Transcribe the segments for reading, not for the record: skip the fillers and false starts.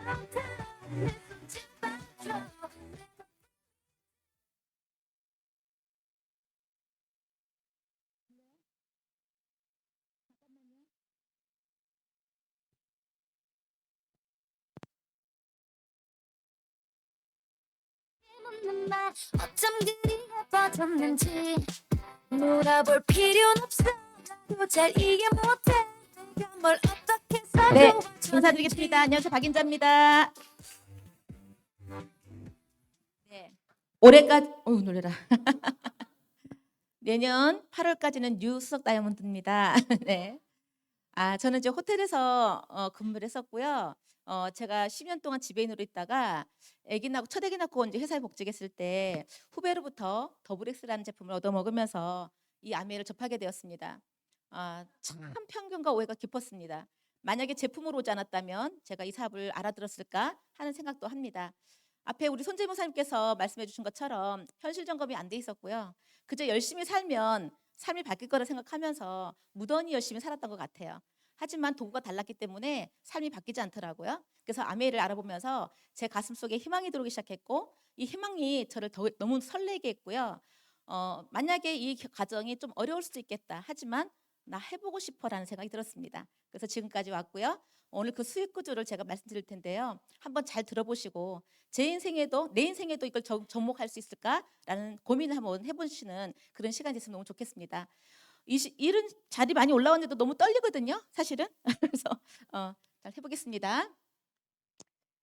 어쩜 그리 예뻐졌는지 물어볼 필요는 없어. 나도 잘 이해 못해. 내가 뭘 어떻게 해서 네, 좋아졌는지. 인사드리겠습니다. 안녕하세요, 박인자입니다. 네, 올해까지, 놀래라. 내년 8월까지는 뉴 수석 다이아몬드입니다. 네. 저는 이제 호텔에서 근무를 했었고요. 제가 10년 동안 지배인으로 있다가 첫 아기 낳고 이제 회사에 복직했을 때 후배로부터 더블엑스라는 제품을 얻어먹으면서 이 아메를 접하게 되었습니다. 참 편견과 오해가 깊었습니다. 만약에 제품으로 오지 않았다면 제가 이 사업을 알아들었을까 하는 생각도 합니다. 앞에 우리 손재 목사님께서 말씀해 주신 것처럼 현실 점검이 안 돼 있었고요. 그저 열심히 살면 삶이 바뀔 거라 생각하면서 무던히 열심히 살았던 것 같아요. 하지만 도구가 달랐기 때문에 삶이 바뀌지 않더라고요. 그래서 아메이를 알아보면서 제 가슴 속에 희망이 들어오기 시작했고 이 희망이 저를 너무 설레게 했고요. 만약에 이 과정이 좀 어려울 수도 있겠다. 하지만 나 해보고 싶어라는 생각이 들었습니다. 그래서 지금까지 왔고요. 오늘 그 수익 구조를 제가 말씀드릴 텐데요. 한번 잘 들어보시고 내 인생에도 이걸 접목할 수 있을까라는 고민을 한번 해보시는 그런 시간이 됐으면 너무 좋겠습니다. 이런 자리 많이 올라왔는데도 너무 떨리거든요, 사실은. 그래서 잘 해보겠습니다.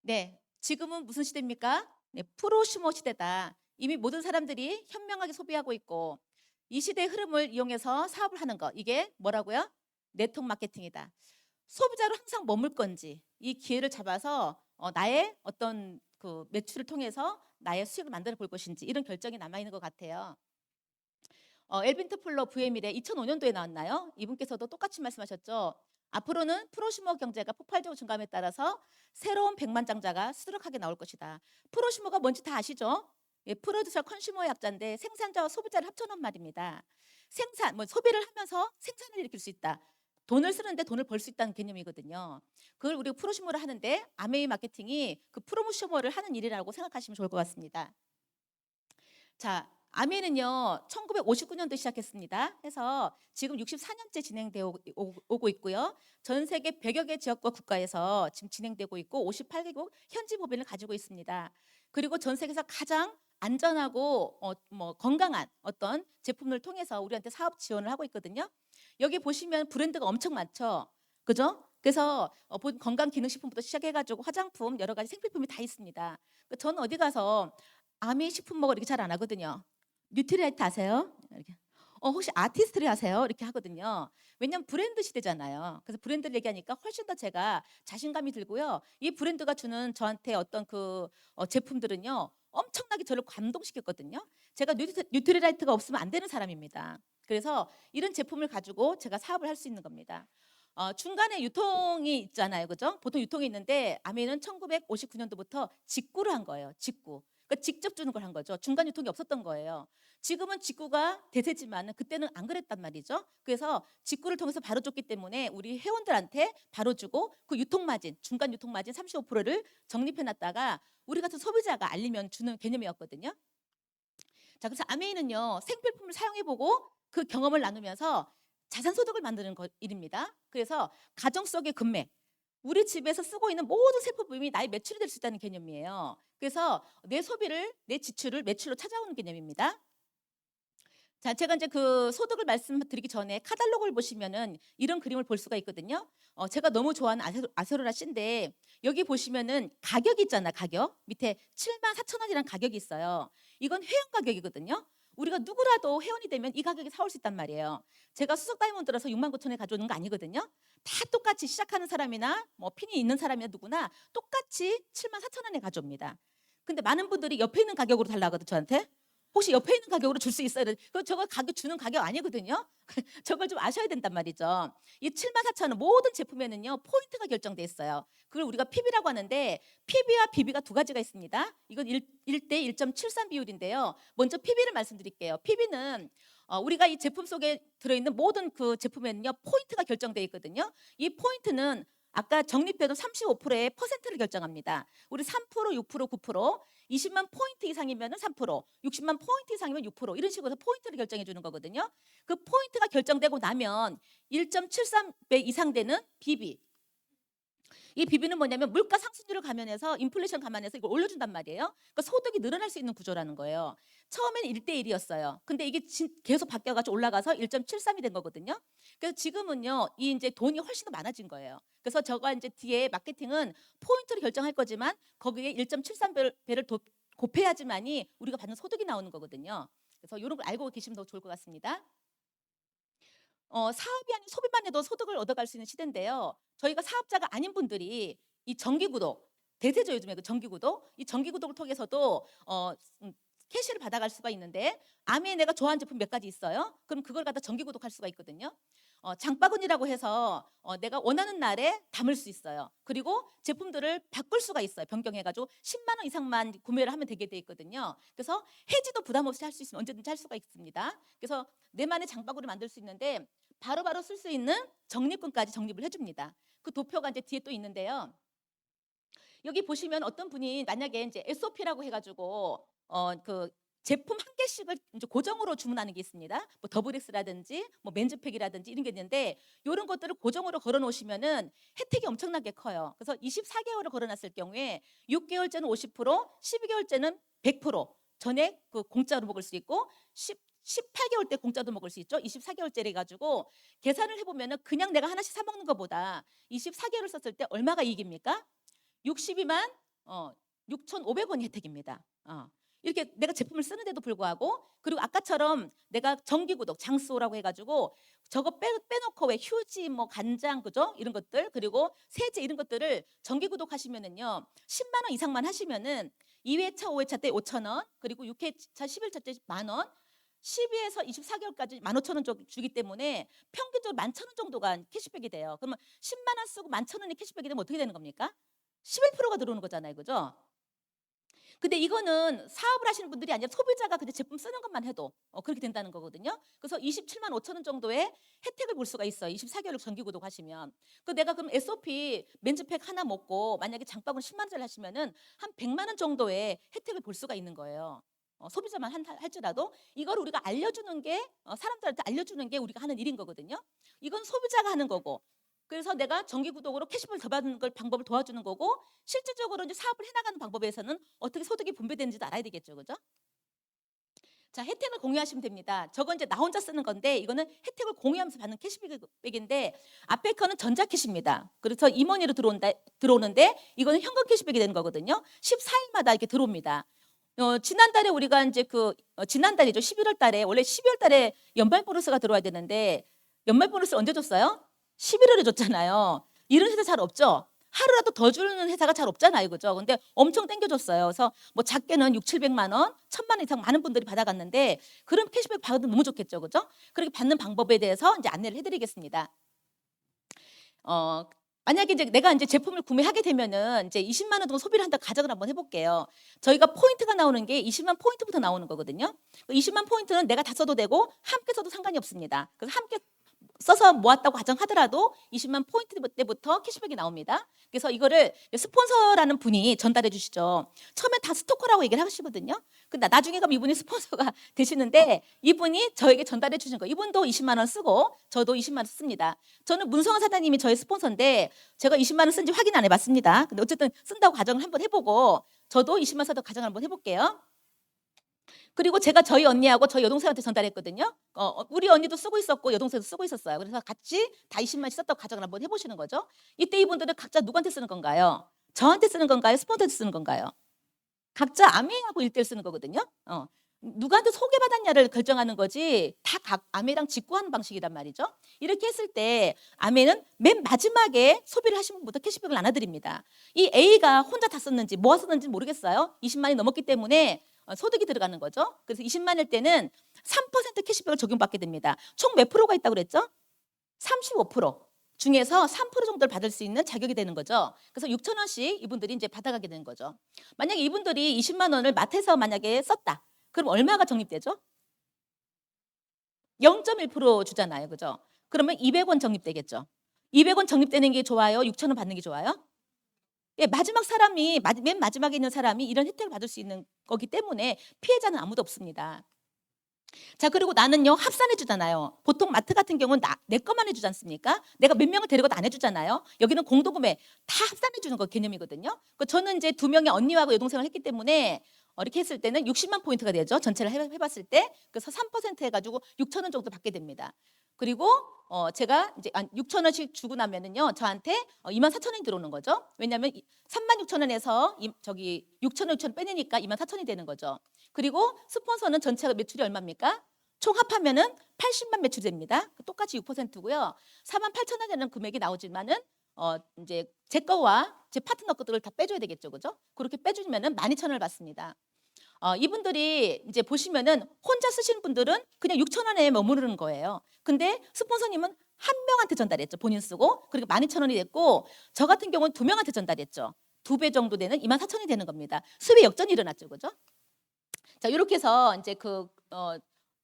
네, 지금은 무슨 시대입니까? 네, 프로슈머 시대다. 이미 모든 사람들이 현명하게 소비하고 있고 이 시대의 흐름을 이용해서 사업을 하는 것, 이게 뭐라고요? 네트워크 마케팅이다. 소비자로 항상 머물 건지 이 기회를 잡아서 나의 어떤 그 매출을 통해서 나의 수익을 만들어 볼 것인지 이런 결정이 남아 있는 것 같아요. 엘빈 토플러 VM일에 2005년도에 나왔나요? 이분께서도 똑같이 말씀하셨죠. 앞으로는 프로슈머 경제가 폭발적으로 증가함에 따라서 새로운 백만장자가 수두룩하게 나올 것이다. 프로슈머가 뭔지 다 아시죠? 예, 프로듀서 컨슈머의 약자인데 생산자와 소비자를 합쳐놓은 말입니다. 소비를 하면서 생산을 일으킬 수 있다. 돈을 쓰는데 돈을 벌 수 있다는 개념이거든요. 그걸 우리가 프로슈머를 하는데 아메이 마케팅이 그 프로슈머를 하는 일이라고 생각하시면 좋을 것 같습니다. 자, 아메이는요 1959년도 시작했습니다. 해서 지금 64년째 진행되어 오고 있고요. 전 세계 100여 개 지역과 국가에서 지금 진행되고 있고 58개국 현지 법인을 가지고 있습니다. 그리고 전 세계에서 가장 안전하고 건강한 어떤 제품을 통해서 우리한테 사업 지원을 하고 있거든요. 여기 보시면 브랜드가 엄청 많죠. 그죠? 그래서 건강 기능식품부터 시작해가지고 화장품 여러 가지 생필품이 다 있습니다. 저는 어디 가서 아메이 식품 먹어 이렇게 잘 안 하거든요. 뉴트리라이트 아세요? 이렇게. 혹시 아티스트리 아세요? 이렇게 하거든요. 왜냐하면 브랜드 시대잖아요. 그래서 브랜드를 얘기하니까 훨씬 더 제가 자신감이 들고요. 이 브랜드가 주는 저한테 어떤 그 제품들은요. 엄청나게 저를 감동시켰거든요. 제가 뉴트리라이트가 없으면 안 되는 사람입니다. 그래서 이런 제품을 가지고 제가 사업을 할 수 있는 겁니다. 중간에 유통이 있잖아요. 그죠? 보통 유통이 있는데 아메이는 1959년도부터 직구를 한 거예요. 직구. 그러니까 직접 주는 걸 한 거죠. 중간 유통이 없었던 거예요. 지금은 직구가 대세지만 그때는 안 그랬단 말이죠. 그래서 직구를 통해서 바로 줬기 때문에 우리 회원들한테 바로 주고 그 유통 마진, 중간 유통 마진 35%를 적립해 놨다가 우리 같은 소비자가 알리면 주는 개념이었거든요. 자, 그래서 아메이는요. 생필품을 사용해 보고 그 경험을 나누면서 자산 소득을 만드는 일입니다. 그래서 가정 속의 금맥, 우리 집에서 쓰고 있는 모든 생필품이 나의 매출이 될 수 있다는 개념이에요. 그래서 내 소비를, 내 지출을 매출로 찾아오는 개념입니다. 자, 제가 이제 그 소득을 말씀드리기 전에 카탈로그를 보시면은 이런 그림을 볼 수가 있거든요. 제가 너무 좋아하는 아세로라 씨인데 여기 보시면은 가격이 있잖아, 가격. 밑에 74,000원이라는 가격이 있어요. 이건 회원 가격이거든요. 우리가 누구라도 회원이 되면 이 가격에 사올 수 있단 말이에요. 제가 수석 다이몬드라서 69,000원에 가져오는 거 아니거든요. 다 똑같이 시작하는 사람이나 뭐 핀이 있는 사람이나 누구나 똑같이 74,000원에 가져옵니다. 근데 많은 분들이 옆에 있는 가격으로 달라거든 저한테. 혹시 옆에 있는 가격으로 줄 수 있어요? 저거 가격 주는 가격 아니거든요. 저걸 좀 아셔야 된단 말이죠. 이 74,000원 모든 제품에는요 포인트가 결정돼 있어요. 그걸 우리가 PB라고 하는데 PB와 BB가 두 가지가 있습니다. 이건 1대 1.73 비율인데요. 먼저 PB를 말씀드릴게요. PB는 우리가 이 제품 속에 들어있는 모든 그 제품에는요 포인트가 결정돼 있거든요. 이 포인트는 아까 적립해도 35%의 퍼센트를 결정합니다. 우리 3%, 6%, 9%, 20만 포인트 이상이면 3%, 60만 포인트 이상이면 6% 이런 식으로 포인트를 결정해 주는 거거든요. 그 포인트가 결정되고 나면 1.73배 이상 되는 BB. 이 비비는 뭐냐면 물가 상승률을 감안해서 인플레이션 감안해서 이걸 올려준단 말이에요. 그러니까 소득이 늘어날 수 있는 구조라는 거예요. 처음에는 1대1이었어요. 근데 이게 계속 바뀌어가지고 올라가서 1.73이 된 거거든요. 그래서 지금은요, 이 이제 돈이 훨씬 더 많아진 거예요. 그래서 저가 이제 뒤에 마케팅은 포인트를 결정할 거지만 거기에 1.73배를 곱해야지만이 우리가 받는 소득이 나오는 거거든요. 그래서 이런 걸 알고 계시면 더 좋을 것 같습니다. 사업이 아닌 소비만 해도 소득을 얻어갈 수 있는 시대인데요. 저희가 사업자가 아닌 분들이 이 정기구독, 대세죠 요즘에 그 정기구독, 이 정기구독을 통해서도 캐시를 받아갈 수가 있는데 아미에 내가 좋아하는 제품 몇 가지 있어요. 그럼 그걸 갖다 정기구독할 수가 있거든요. 장바구니라고 해서 내가 원하는 날에 담을 수 있어요. 그리고 제품들을 바꿀 수가 있어요. 변경해가지고 10만 원 이상만 구매를 하면 되게 돼 있거든요. 그래서 해지도 부담 없이 할 수 있으면 언제든지 할 수가 있습니다. 그래서 내만의 장바구니 만들 수 있는데 바로바로 쓸 수 있는 적립금까지 적립을 해줍니다. 그 도표가 이제 뒤에 또 있는데요. 여기 보시면 어떤 분이 만약에 이제 SOP라고 해가지고 그 제품 한 개씩을 이제 고정으로 주문하는 게 있습니다. 뭐 더블엑스라든지 뭐 맨즈팩이라든지 이런 게 있는데 이런 것들을 고정으로 걸어 놓으시면은 혜택이 엄청나게 커요. 그래서 24개월을 걸어 놨을 경우에 6개월째는 50%, 12개월째는 100% 전액 그 공짜로 먹을 수 있고 18개월 때 공짜도 먹을 수 있죠. 24개월째래 가지고 계산을 해보면은 그냥 내가 하나씩 사 먹는 것보다 24개월을 썼을 때 얼마가 이익입니까? 62만 6,500원이 혜택입니다. 이렇게 내가 제품을 쓰는데도 불구하고 그리고 아까처럼 내가 정기구독 장수라고 해가지고 저거 빼놓고 왜 휴지 뭐 간장 그죠 이런 것들 그리고 세제 이런 것들을 정기구독 하시면은요 10만 원 이상만 하시면은 2회차 5회차 때 5,000원 그리고 6회차 11차 때 10,000원 12에서 24개월까지 15,000원 주기 때문에 평균적으로 11,000원 정도가 캐시백이 돼요. 그러면 10만 원 쓰고 11,000원이 캐시백이 되면 어떻게 되는 겁니까? 11%가 들어오는 거잖아요. 그죠? 근데 이거는 사업을 하시는 분들이 아니라 소비자가 그냥 제품 쓰는 것만 해도 그렇게 된다는 거거든요. 그래서 27만 5천 원 정도의 혜택을 볼 수가 있어요. 24개월 정기구독 하시면. 그 내가 그럼 SOP 맨즈팩 하나 먹고 만약에 장바구니 10만 원짜리 하시면은 한 100만 원 정도의 혜택을 볼 수가 있는 거예요. 소비자만 할지라도 이걸 우리가 알려주는 게 사람들한테 알려주는 게 우리가 하는 일인 거거든요. 이건 소비자가 하는 거고 그래서 내가 정기구독으로 캐시백을 더 받는 걸 방법을 도와주는 거고 실질적으로 이제 사업을 해나가는 방법에서는 어떻게 소득이 분배되는지도 알아야 되겠죠, 그죠? 자, 혜택을 공유하시면 됩니다. 저건 이제 나 혼자 쓰는 건데 이거는 혜택을 공유하면서 받는 캐시백인데 앞에 거는 전자캐시입니다. 그래서 임원이로 들어오는데 이거는 현금 캐시백이 되는 거거든요. 14일마다 이렇게 들어옵니다. 지난달에 우리가 이제 지난달이죠. 11월 달에 원래 12월 달에 연말 보너스가 들어와야 되는데 연말 보너스 언제 줬어요? 11월에 줬잖아요. 이런 회사 잘 없죠. 하루라도 더 주는 회사가 잘 없잖아요. 그죠? 근데 엄청 땡겨줬어요. 그래서 뭐 작게는 6, 700만 원, 1,000만 원 이상 많은 분들이 받아갔는데 그런 캐시백 받으면 너무 좋겠죠. 그죠? 그렇게 받는 방법에 대해서 이제 안내를 해드리겠습니다. 만약에 이제 내가 이제 제품을 구매하게 되면은 이제 20만 원 정도 소비를 한다 가정을 한번 해볼게요. 저희가 포인트가 나오는 게 20만 포인트부터 나오는 거거든요. 20만 포인트는 내가 다 써도 되고 함께 써도 상관이 없습니다. 그래서 함께 써서 모았다고 가정하더라도 20만 포인트 때부터 캐시백이 나옵니다. 그래서 이거를 스폰서라는 분이 전달해 주시죠. 처음에 다 스토커라고 얘기를 하시거든요. 근데 나중에 가면 이분이 스폰서가 되시는데 이분이 저에게 전달해 주신 거. 이분도 20만 원 쓰고 저도 20만 원 씁니다. 저는 문성원 사장님이 저의 스폰서인데 제가 20만 원 쓴지 확인 안 해봤습니다. 근데 어쨌든 쓴다고 가정을 한번 해보고 저도 20만 원 써도 가정을 한번 해볼게요. 그리고 제가 저희 언니하고 저희 여동생한테 전달했거든요. 우리 언니도 쓰고 있었고 여동생도 쓰고 있었어요. 그래서 같이 다 20만씩 썼다고 가정을 한번 해보시는 거죠. 이때 이분들은 각자 누구한테 쓰는 건가요? 저한테 쓰는 건가요? 스폰서한테 쓰는 건가요? 각자 아메하고 1대1 쓰는 거거든요. 누구한테 소개받았냐를 결정하는 거지 다 각 아메랑 직구하는 방식이란 말이죠. 이렇게 했을 때 아메는 맨 마지막에 소비를 하신 분부터 캐시백을 나눠드립니다. 이 A가 혼자 다 썼는지 뭐 썼는지 모르겠어요. 20만이 넘었기 때문에 소득이 들어가는 거죠. 그래서 20만일 때는 3% 캐시백을 적용받게 됩니다. 총 몇 프로가 있다고 그랬죠? 35% 중에서 3% 정도를 받을 수 있는 자격이 되는 거죠. 그래서 6천 원씩 이분들이 이제 받아가게 되는 거죠. 만약에 이분들이 20만 원을 마트에서 만약에 썼다. 그럼 얼마가 적립되죠? 0.1% 주잖아요. 그죠? 그러면 200원 적립되겠죠. 200원 적립되는 게 좋아요? 6,000원 받는 게 좋아요? 예, 맨 마지막에 있는 사람이 이런 혜택을 받을 수 있는 거기 때문에 피해자는 아무도 없습니다. 자, 그리고 나는요, 합산해 주잖아요. 보통 마트 같은 경우는 내 것만 해주지 않습니까? 내가 몇 명을 데리고도 안 해주잖아요. 여기는 공동구매 다 합산해 주는 거 개념이거든요. 저는 이제 2명의 언니하고 여동생을 했기 때문에 이렇게 했을 때는 60만 포인트가 되죠. 전체를 해봤을 때. 그래서 3% 해가지고 6,000원 정도 받게 됩니다. 그리고 제가 이제 6,000원씩 주고 나면은요, 저한테 24,000원이 들어오는 거죠. 왜냐하면 36,000원에서 저기 6,000원, 6,000원 빼내니까 24,000원이 되는 거죠. 그리고 스폰서는 전체가 매출이 얼마입니까? 총 합하면은 80만 매출이 됩니다. 똑같이 6%고요. 48,000원 되는 금액이 나오지만은 이제 제 거와 제 파트너 것들을 다 빼줘야 되겠죠, 그죠? 그렇게 빼주면은 12,000원을 받습니다. 이분들이 이제 보시면은 혼자 쓰시는 분들은 그냥 6,000원에 머무르는 거예요. 근데 스폰서님은 한 명한테 전달했죠. 본인 쓰고. 그리고 12,000원이 됐고, 저 같은 경우는 2명한테 전달했죠. 2배 정도 되는 24,000원이 되는 겁니다. 수입 역전이 일어났죠, 그죠? 자, 이렇게 해서 이제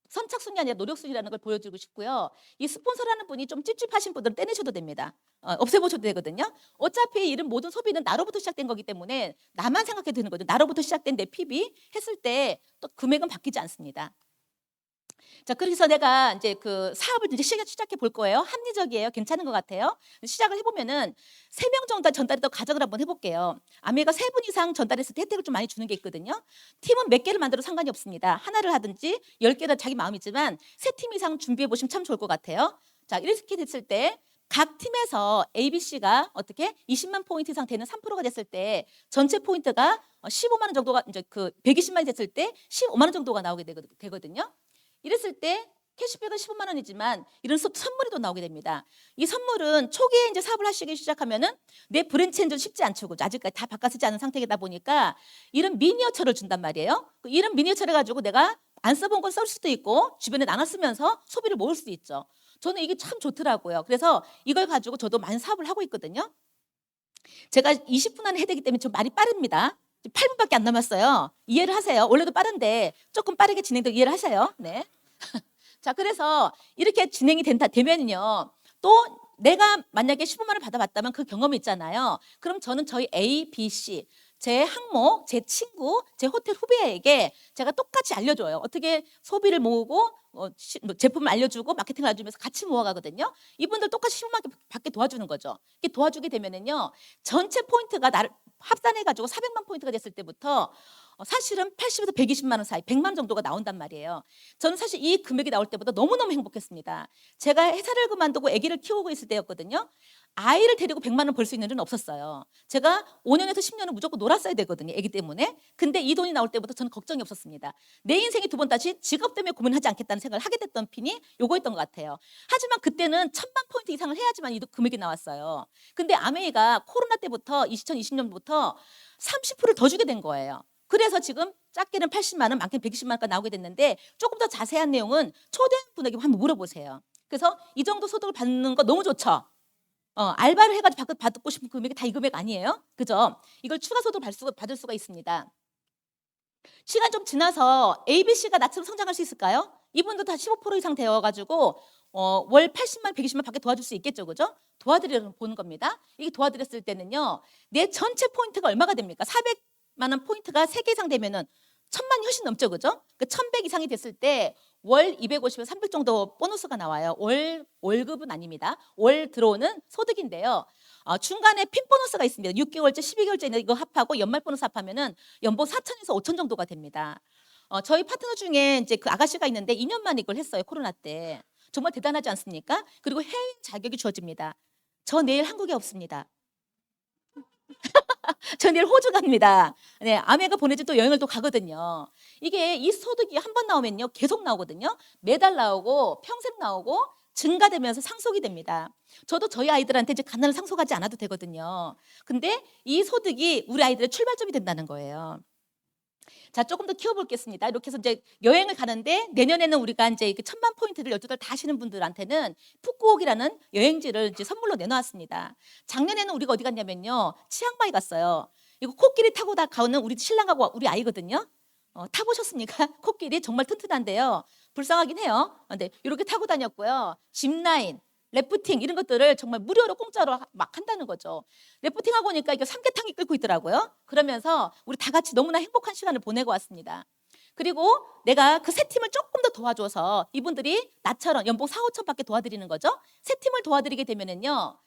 선착순이 아니라 노력순이라는 걸 보여주고 싶고요. 이 스폰서라는 분이 좀 찝찝하신 분들은 떼내셔도 됩니다. 없애보셔도 되거든요. 어차피 이런 모든 소비는 나로부터 시작된 거기 때문에 나만 생각해도 되는 거죠. 나로부터 시작된 내 PB 했을 때 또 금액은 바뀌지 않습니다. 자, 그래서 내가 이제 그 사업을 이제 시작해 볼 거예요. 합리적이에요. 괜찮은 것 같아요. 시작을 해보면은 3명 정도 전달했던 가정을 한번 해볼게요. 아메가 3분 이상 전달했을 때 혜택을 좀 많이 주는 게 있거든요. 팀은 몇 개를 만들어도 상관이 없습니다. 하나를 하든지 10개를 자기 마음이지만 3팀 이상 준비해 보시면 참 좋을 것 같아요. 자, 이렇게 됐을 때 각 팀에서 ABC가 어떻게 20만 포인트 이상 되는 3%가 됐을 때 전체 포인트가 15만 원 정도가 이제 120만이 됐을 때 15만 원 정도가 나오게 되거든요. 이랬을 때 캐시백은 15만 원이지만 이런 선물이 또 나오게 됩니다. 이 선물은 초기에 이제 사업을 하시기 시작하면은 내 브랜드 체인지는 쉽지 않죠. 그죠? 아직까지 다 바꿔 쓰지 않은 상태이다 보니까 이런 미니어처를 준단 말이에요. 이런 미니어처를 가지고 내가 안 써본 건 쓸 수도 있고 주변에 나눠 쓰면서 소비를 모을 수도 있죠. 저는 이게 참 좋더라고요. 그래서 이걸 가지고 저도 많은 사업을 하고 있거든요. 제가 20분 안에 해야 되기 때문에 좀 말이 빠릅니다. 8분밖에 안 남았어요. 이해를 하세요. 원래도 빠른데 조금 빠르게 진행도 이해를 하세요. 네. 자, 그래서 이렇게 진행이 되면요. 또 내가 만약에 15만 원을 받아봤다면 그 경험이 있잖아요. 그럼 저는 저희 A, B, C 제 항목, 제 친구, 제 호텔 후배에게 제가 똑같이 알려줘요. 어떻게 소비를 모으고 제품을 알려주고 마케팅을 알려주면서 같이 모아가거든요. 이분들 똑같이 15만 원 받게 도와주는 거죠. 이렇게 도와주게 되면은요, 전체 포인트가 나를 합산해가지고 400만 포인트가 됐을 때부터 사실은 80에서 120만 원 사이, 100만 원 정도가 나온단 말이에요. 저는 사실 이 금액이 나올 때보다 너무너무 행복했습니다. 제가 회사를 그만두고 아기를 키우고 있을 때였거든요. 아이를 데리고 100만 원 벌 수 있는 일은 없었어요. 제가 5년에서 10년은 무조건 놀았어야 되거든요. 아기 때문에. 근데 이 돈이 나올 때부터 저는 걱정이 없었습니다. 내 인생이 두 번 다시 직업 때문에 고민하지 않겠다는 생각을 하게 됐던 핀이 요거였던 것 같아요. 하지만 그때는 1,000만 포인트 이상을 해야지만 이 금액이 나왔어요. 근데 아메이가 코로나 때부터 2020년부터 30%를 더 주게 된 거예요. 그래서 지금 작게는 80만 원, 많게는 120만 원까지 나오게 됐는데 조금 더 자세한 내용은 초대분에게 한번 물어보세요. 그래서 이 정도 소득을 받는 거 너무 좋죠. 알바를 해가지고 받고 싶은 금액이 다 이 금액 아니에요? 그죠? 이걸 추가 소득을 받을 수가 있습니다. 시간 좀 지나서 ABC가 나처럼 성장할 수 있을까요? 이분도 다 15% 이상 되어가지고 월 80만, 120만 밖에 도와줄 수 있겠죠, 그죠? 도와드리려고 보는 겁니다. 이게 도와드렸을 때는요, 내 전체 포인트가 얼마가 됩니까? 400만 원 포인트가 3개 이상 되면은 1,000만이 훨씬 넘죠, 그죠? 그 1,100 이상이 됐을 때 월 250에서 300 정도 보너스가 나와요. 월급은 아닙니다. 월 들어오는 소득인데요. 중간에 핀 보너스가 있습니다. 6개월째, 12개월째 이거 합하고 연말 보너스 합하면은 연봉 4천에서 5천 정도가 됩니다. 저희 파트너 중에 이제 그 아가씨가 있는데 2년 만에 이걸 했어요. 코로나 때. 정말 대단하지 않습니까? 그리고 해외 자격이 주어집니다. 저 내일 한국에 없습니다. 저 내일 호주 갑니다. 네, 아메가 보내준 또 여행을 또 가거든요. 이게 이 소득이 한 번 나오면요, 계속 나오거든요. 매달 나오고 평생 나오고 증가되면서 상속이 됩니다. 저도 저희 아이들한테 이제 가난을 상속하지 않아도 되거든요. 근데 이 소득이 우리 아이들의 출발점이 된다는 거예요. 자, 조금 더 키워보겠습니다. 이렇게 해서 이제 여행을 가는데 내년에는 우리가 이제 1,000만 포인트를 12달 다 하시는 분들한테는 푸꾸옥이라는 여행지를 이제 선물로 내놓았습니다. 작년에는 우리가 어디 갔냐면요, 치앙마이 갔어요. 이거 코끼리 타고 다 가는 우리 신랑하고 우리 아이거든요. 타보셨습니까? 코끼리 정말 튼튼한데요. 불쌍하긴 해요. 근데 이렇게 타고 다녔고요. 짚라인, 래프팅 이런 것들을 정말 무료로 공짜로 막 한다는 거죠. 래프팅하고 오니까 이게 삼계탕이 끓고 있더라고요. 그러면서 우리 다 같이 너무나 행복한 시간을 보내고 왔습니다. 그리고 내가 그 세 팀을 조금 더 도와줘서 이분들이 나처럼 연봉 4, 5천밖에 도와드리는 거죠. 세 팀을 도와드리게 되면은요,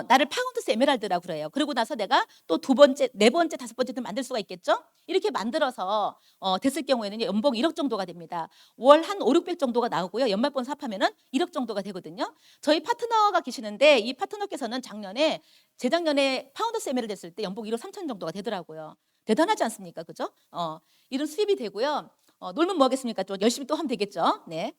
나를 파운드스 에메랄드라고 그래요. 그러고 나서 내가 또 두 번째, 네 번째, 다섯 번째도 만들 수가 있겠죠. 이렇게 만들어서 됐을 경우에는 연봉 1억 정도가 됩니다. 월 한 5, 600 정도가 나오고요. 연말bonus 합하면은 1억 정도가 되거든요. 저희 파트너가 계시는데 이 파트너께서는 재작년에 파운더스 에메랄드 됐을 때 연봉 1억 3천 정도가 되더라고요. 대단하지 않습니까? 그죠? 이런 수입이 되고요. 놀면 뭐 하겠습니까? 또 열심히 또 하면 되겠죠. 네.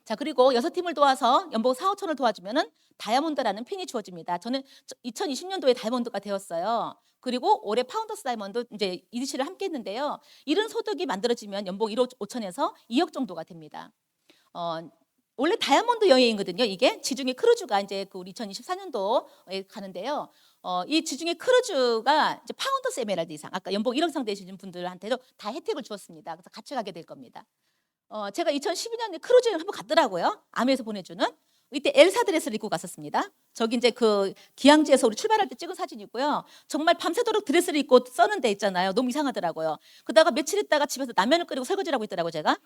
자, 그리고 6팀을 도와서 연봉 4, 5천을 도와주면은 다이아몬드라는 핀이 주어집니다. 저는 2020년도에 다이아몬드가 되었어요. 그리고 올해 파운더스 다이아몬드 이제 이디시를 함께 했는데요. 이런 소득이 만들어지면 연봉 1억 5천에서 2억 정도가 됩니다. 원래 다이아몬드 여행이거든요. 이게 지중해 크루즈가 이제 그 우리 2024년도에 가는데요. 이 지중해 크루즈가 이제 파운더스 에메랄드 이상, 아까 연봉 1억 이상 되시는 분들한테도 다 혜택을 주었습니다. 그래서 같이 가게 될 겁니다. 제가 2012년에 크루즈 여행 한번 갔더라고요. 아메에서 보내주는. 이때 엘사 드레스를 입고 갔었습니다. 저기 이제 그 기항지에서 우리 출발할 때 찍은 사진이고요. 정말 밤새도록 드레스를 입고 써는 데 있잖아요. 너무 이상하더라고요. 그러다가 며칠 있다가 집에서 라면을 끓이고 설거지를 하고 있더라고요, 제가.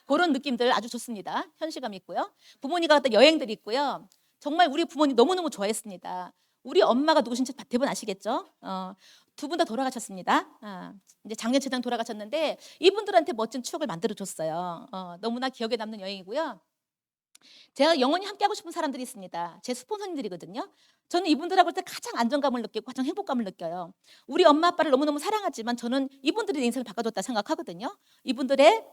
그런 느낌들 아주 좋습니다. 현실감 있고요. 부모님과 갔던 여행들이 있고요. 정말 우리 부모님 너무너무 좋아했습니다. 우리 엄마가 누구신지 대부분 아시겠죠? 두 분 다 돌아가셨습니다. 이제 작년 재작 돌아가셨는데 이분들한테 멋진 추억을 만들어줬어요. 너무나 기억에 남는 여행이고요. 제가 영원히 함께하고 싶은 사람들이 있습니다. 제 스폰서님들이거든요. 저는 이분들하고 할 때 가장 안정감을 느끼고 가장 행복감을 느껴요. 우리 엄마 아빠를 너무너무 사랑하지만 저는 이분들이 내 인생을 바꿔줬다 생각하거든요. 이분들의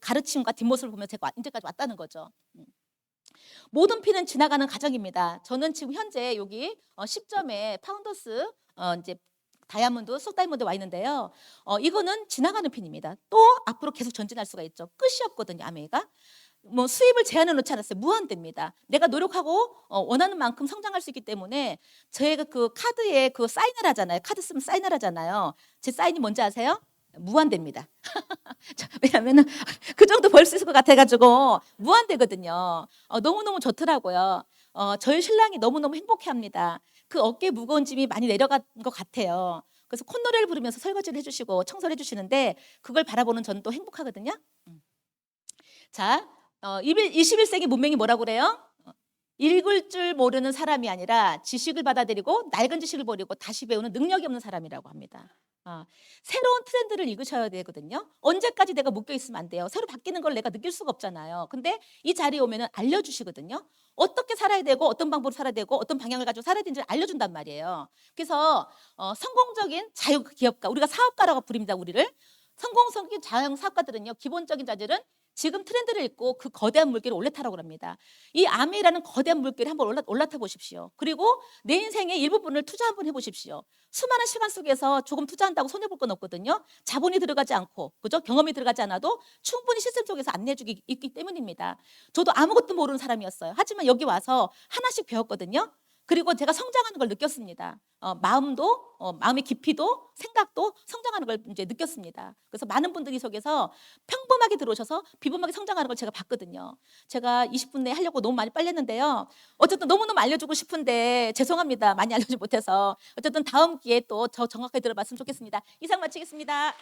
가르침과 뒷모습을 보면 제가 이제까지 왔다는 거죠. 모든 피는 지나가는 과정입니다. 저는 지금 현재 여기 10점에 파운더스 이제 다이아몬드, 속 다이아몬드 와 있는데요. 이거는 지나가는 핀입니다. 또 앞으로 계속 전진할 수가 있죠. 끝이 없거든요, 아메이가. 뭐 수입을 제한해 놓지 않았어요. 무한대입니다. 내가 노력하고 원하는 만큼 성장할 수 있기 때문에 저희가 그 카드에 그 사인을 하잖아요. 카드 쓰면 사인을 하잖아요. 제 사인이 뭔지 아세요? 무한대입니다. 왜냐하면 그 정도 벌 수 있을 것 같아가지고 무한대거든요. 너무너무 좋더라고요. 저희 신랑이 너무너무 행복해합니다. 그 어깨 무거운 짐이 많이 내려간 것 같아요. 그래서 콧노래를 부르면서 설거지를 해주시고 청소를 해주시는데 그걸 바라보는 저는 또 행복하거든요. 자, 21세기 문명이 뭐라고 그래요? 읽을 줄 모르는 사람이 아니라 지식을 받아들이고 낡은 지식을 버리고 다시 배우는 능력이 없는 사람이라고 합니다. 새로운 트렌드를 읽으셔야 되거든요. 언제까지 내가 묶여 있으면 안 돼요. 새로 바뀌는 걸 내가 느낄 수가 없잖아요. 근데 이 자리에 오면 알려주시거든요. 어떻게 살아야 되고 어떤 방법으로 살아야 되고 어떤 방향을 가지고 살아야 되는지 알려준단 말이에요. 그래서 성공적인 자유기업가, 우리가 사업가라고 부릅니다. 우리를. 성공적인 자영사업가들은요. 기본적인 자질은 지금 트렌드를 읽고 그 거대한 물길을 올라타라고 합니다. 이 아메이라는 거대한 물길을 한번 올라타 보십시오. 그리고 내 인생의 일부분을 투자 한번 해보십시오. 수많은 시간 속에서 조금 투자한다고 손해볼 건 없거든요. 자본이 들어가지 않고, 그죠? 경험이 들어가지 않아도 충분히 시스템 속에서 안내해주기 있기 때문입니다. 저도 아무것도 모르는 사람이었어요. 하지만 여기 와서 하나씩 배웠거든요. 그리고 제가 성장하는 걸 느꼈습니다. 마음의 깊이도 생각도 성장하는 걸 이제 느꼈습니다. 그래서 많은 분들이 속에서 평범하게 들어오셔서 비범하게 성장하는 걸 제가 봤거든요. 제가 20분 내에 하려고 너무 많이 빨리 했는데요. 어쨌든 너무너무 알려주고 싶은데 죄송합니다. 많이 알려주지 못해서. 어쨌든 다음 기회에 또 저 정확하게 들어봤으면 좋겠습니다. 이상 마치겠습니다.